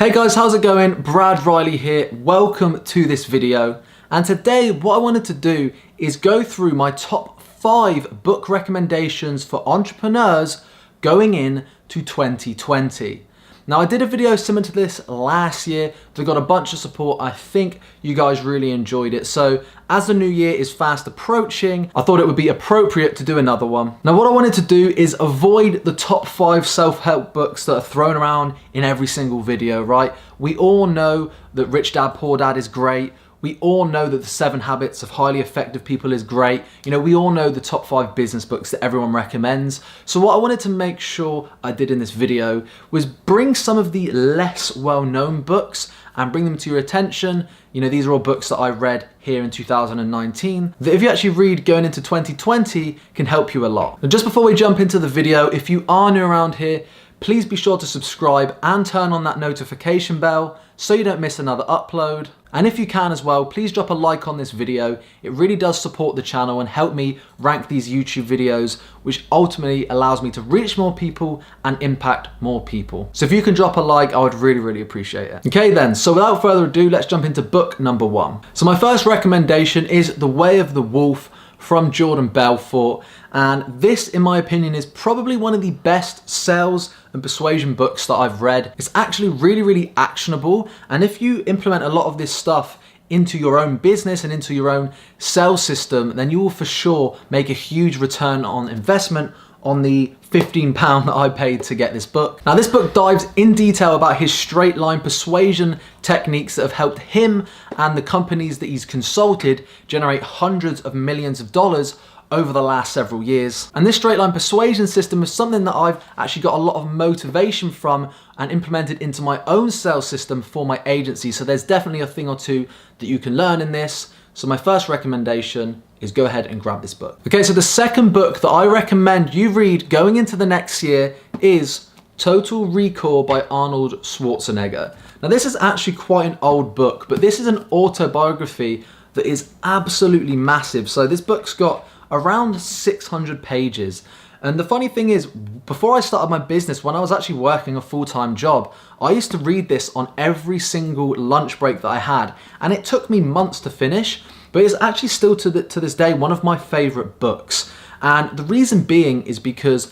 Hey guys, how's it going? Brad Riley here. Welcome to this video. And today what I wanted to do is go through my top 5 book recommendations for entrepreneurs going into 2020. Now I did a video similar to this last year that got a bunch of support. I think you guys really enjoyed it. So as the new year is fast approaching, I thought it would be appropriate to do another one. Now what I wanted to do is avoid the top 5 self-help books that are thrown around in every single video, right? We all know that Rich Dad Poor Dad is great. We all know that the 7 Habits of Highly Effective People is great. You know, we all know the top 5 business books that everyone recommends. So what I wanted to make sure I did in this video was bring some of the less well-known books and bring them to your attention. You know, these are all books that I read here in 2019 that if you actually read going into 2020 can help you a lot. Now, just before we jump into the video, if you are new around here, please be sure to subscribe and turn on that notification bell so you don't miss another upload. And if you can as well, please drop a like on this video. It really does support the channel and help me rank these YouTube videos, which ultimately allows me to reach more people and impact more people. So if you can drop a like, I would really appreciate it. Okay then, so without further ado, let's jump into book number 1. So my first recommendation is The Way of the Wolf from Jordan Belfort. And this, in my opinion, is probably one of the best sales and persuasion books that I've read. It's actually really actionable. And if you implement a lot of this stuff into your own business and into your own sales system, then you will for sure make a huge return on investment on the £15 that I paid to get this book. Now this book dives in detail about his straight line persuasion techniques that have helped him and the companies that he's consulted generate hundreds of millions of dollars over the last several years. And this straight line persuasion system is something that I've actually got a lot of motivation from and implemented into my own sales system for my agency. So there's definitely a thing or two that you can learn in this. So my first recommendation is go ahead and grab this book. Okay, so the second book that I recommend you read going into the next year is Total Recall by Arnold Schwarzenegger. Now this is actually quite an old book, but this is an autobiography that is absolutely massive. So this book's got around 600 pages. And the funny thing is, before I started my business, when I was actually working a full-time job, I used to read this on every single lunch break that I had. And it took me months to finish, but it's actually still to this day one of my favorite books. And the reason being is because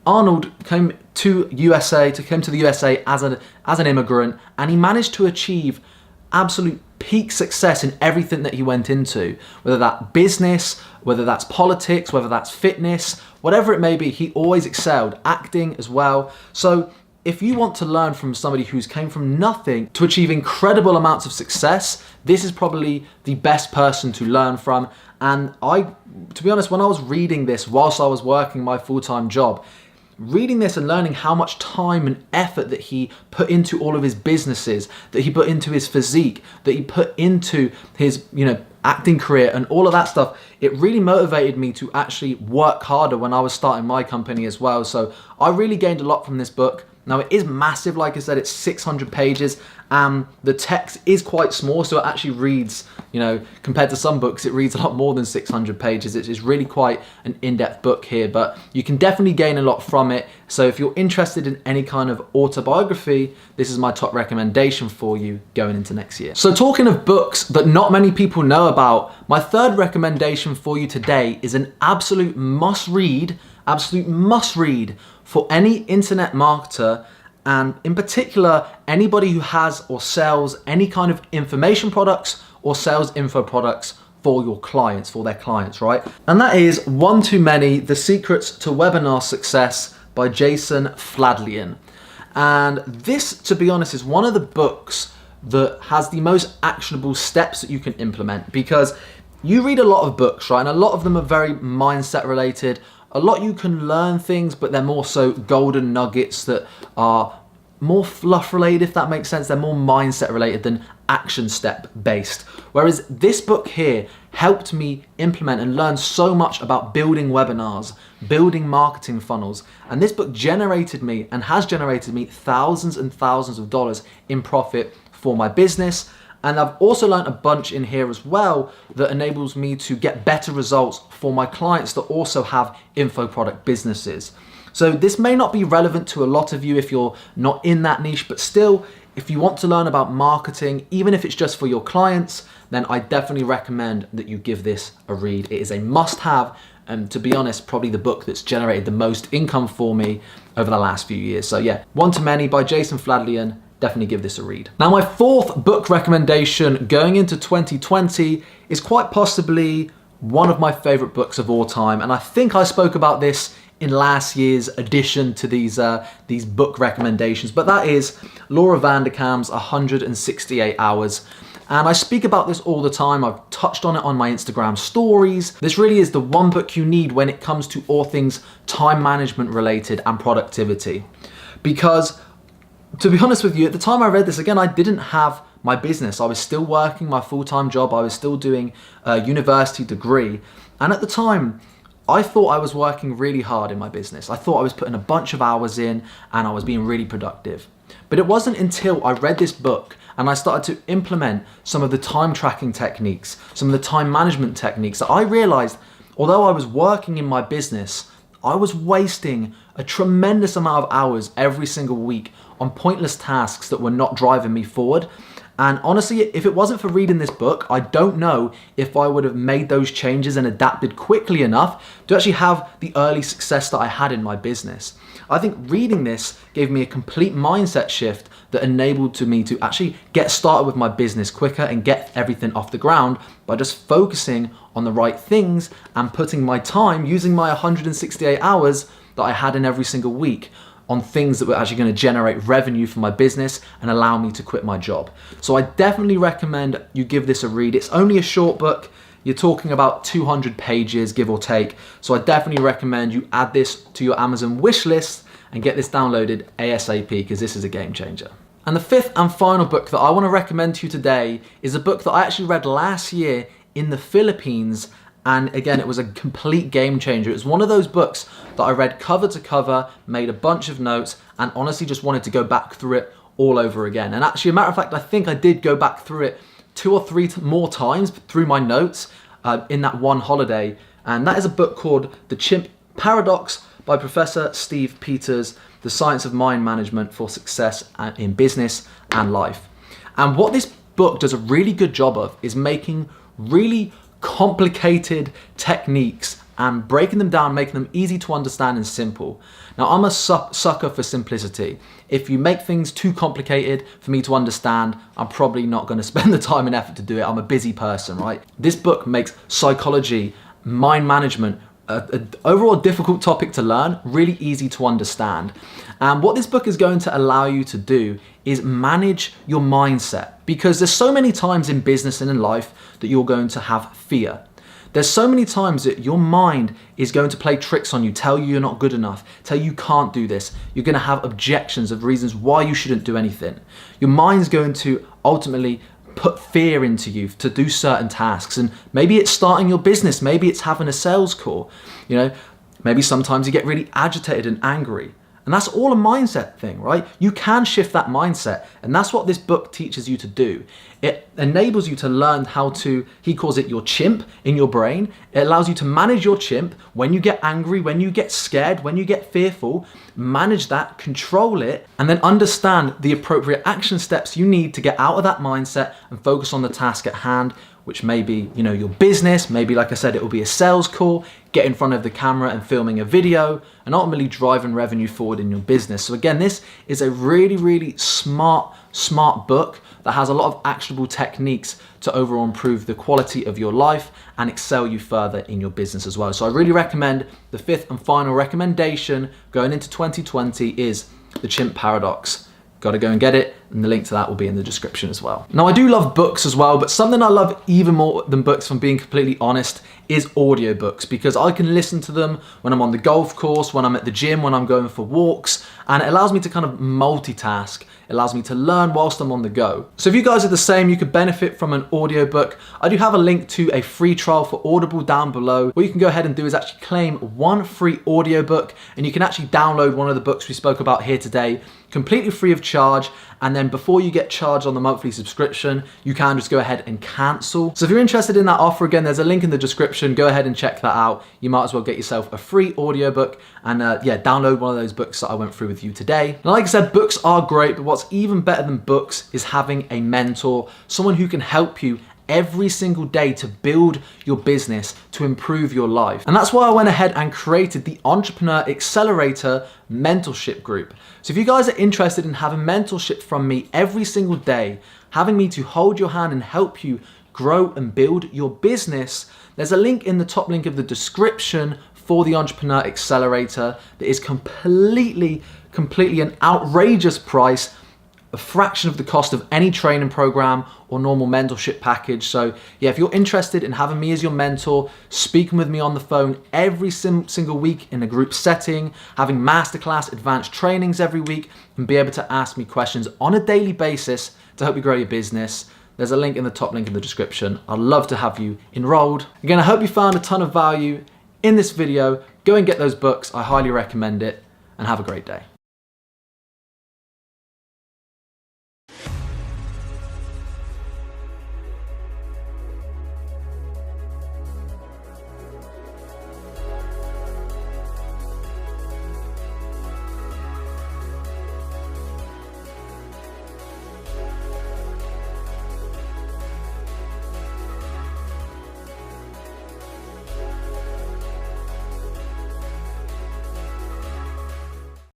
Arnold came to the USA as an immigrant, and he managed to achieve absolute peak success in everything that he went into, whether that's business, whether that's politics, whether that's fitness, whatever it may be, he always excelled, acting as well. So if you want to learn from somebody who's came from nothing to achieve incredible amounts of success, this is probably the best person to learn from. And to be honest, when I was reading this whilst I was working my full-time job, reading this and learning how much time and effort that he put into all of his businesses, that he put into his physique, that he put into his, acting career and all of that stuff, it really motivated me to actually work harder when I was starting my company as well. So I really gained a lot from this book. Now it is massive, like I said, it's 600 pages. The text is quite small, so it actually reads, compared to some books, it reads a lot more than 600 pages. It's really quite an in-depth book here, but you can definitely gain a lot from it. So if you're interested in any kind of autobiography, this is my top recommendation for you going into next year. So talking of books that not many people know about, my third recommendation for you today is an absolute must-read for any internet marketer, and in particular, anybody who has or sells any kind of information products or sales info products for your clients, for their clients, right? And that is One Too Many, The Secrets to Webinar Success by Jason Fladlien. And this, to be honest, is one of the books that has the most actionable steps that you can implement, because you read a lot of books, right? And a lot of them are very mindset related. A lot you can learn things, but they're more so golden nuggets that are more fluff related, if that makes sense. They're more mindset related than action step based. Whereas this book here helped me implement and learn so much about building webinars, building marketing funnels. And this book generated me and has generated me thousands and thousands of dollars in profit for my business. And I've also learned a bunch in here as well that enables me to get better results for my clients that also have info product businesses. So this may not be relevant to a lot of you if you're not in that niche, but still, if you want to learn about marketing, even if it's just for your clients, then I definitely recommend that you give this a read. It is a must-have, and to be honest, probably the book that's generated the most income for me over the last few years. So yeah, One to Many by Jason Fladlien, definitely give this a read. Now, my fourth book recommendation going into 2020 is quite possibly one of my favorite books of all time, and I think I spoke about this in last year's addition to these book recommendations, but that is Laura Vanderkam's 168 Hours. And I speak about this all the time. I've touched on it on my Instagram stories. This really is the one book you need when it comes to all things time management related and productivity. Because to be honest with you, at the time I read this, again, I didn't have my business. I was still working my full-time job. I was still doing a university degree. And at the time, I thought I was working really hard in my business. I thought I was putting a bunch of hours in and I was being really productive. But it wasn't until I read this book and I started to implement some of the time tracking techniques, some of the time management techniques, that I realized, although I was working in my business, I was wasting a tremendous amount of hours every single week on pointless tasks that were not driving me forward. And honestly, if it wasn't for reading this book, I don't know if I would have made those changes and adapted quickly enough to actually have the early success that I had in my business. I think reading this gave me a complete mindset shift that enabled me to actually get started with my business quicker and get everything off the ground by just focusing on the right things and putting my time, using my 168 hours that I had in every single week, on things that were actually going to generate revenue for my business and allow me to quit my job. So I definitely recommend you give this a read. It's only a short book. You're talking about 200 pages, give or take. So I definitely recommend you add this to your Amazon wish list and get this downloaded ASAP, because this is a game changer. And the fifth and final book that I want to recommend to you today is a book that I actually read last year in the Philippines. And again, it was a complete game changer. It was one of those books that I read cover to cover, made a bunch of notes, and honestly just wanted to go back through it all over again. And actually, a matter of fact, I think I did go back through it 2 or 3 more times through my notes in that one holiday. And that is a book called The Chimp Paradox by Professor Steve Peters, The Science of Mind Management for Success in Business and Life. And what this book does a really good job of is making really complicated techniques and breaking them down, making them easy to understand and simple. Now, I'm a sucker for simplicity. If you make things too complicated for me to understand, I'm probably not going to spend the time and effort to do it. I'm a busy person, right? This book makes psychology, mind management, an overall difficult topic to learn, really easy to understand. And what this book is going to allow you to do is manage your mindset, because there's so many times in business and in life that you're going to have fear. There's so many times that your mind is going to play tricks on you, tell you you're not good enough, tell you you can't do this. You're going to have objections of reasons why you shouldn't do anything. Your mind's going to ultimately put fear into you to do certain tasks. And maybe it's starting your business, maybe it's having a sales call. Maybe sometimes you get really agitated and angry. And that's all a mindset thing, right? You can shift that mindset. And that's what this book teaches you to do. It enables you to learn how to, he calls it your chimp in your brain. It allows you to manage your chimp when you get angry, when you get scared, when you get fearful. Manage that, control it, and then understand the appropriate action steps you need to get out of that mindset and focus on the task at hand, which may be, your business. Maybe, like I said, it will be a sales call, get in front of the camera and filming a video, and ultimately driving revenue forward in your business. So again, this is a really, really smart book that has a lot of actionable techniques to overall improve the quality of your life and excel you further in your business as well. So I really recommend the fifth and final recommendation going into 2020 is The Chimp Paradox. Got to go and get it, and the link to that will be in the description as well. Now, I do love books as well, but something I love even more than books, if I'm being completely honest, is audiobooks, because I can listen to them when I'm on the golf course, when I'm at the gym, when I'm going for walks, and it allows me to kind of multitask. It allows me to learn whilst I'm on the go. So if you guys are the same, you could benefit from an audiobook. I do have a link to a free trial for Audible down below. What you can go ahead and do is actually claim 1 free audiobook, and you can actually download one of the books we spoke about here today completely free of charge, and then before you get charged on the monthly subscription, you can just go ahead and cancel. So if you're interested in that offer, again, there's a link in the description. Go ahead and check that out. You might as well get yourself a free audiobook and yeah, download one of those books that I went through with you today. And like I said, books are great, but what's even better than books is having a mentor, someone who can help you every single day to build your business, to improve your life. And that's why I went ahead and created the Entrepreneur Accelerator mentorship group. So if you guys are interested in having mentorship from me every single day, having me to hold your hand and help you grow and build your business, there's a link in the top link of the description for the Entrepreneur Accelerator that is completely an outrageous price, a fraction of the cost of any training program or normal mentorship package. So yeah, if you're interested in having me as your mentor, speaking with me on the phone every single week in a group setting, having masterclass advanced trainings every week, and be able to ask me questions on a daily basis to help you grow your business, there's a link in the top link in the description. I'd love to have you enrolled. Again, I hope you found a ton of value in this video. Go and get those books. I highly recommend it, and have a great day.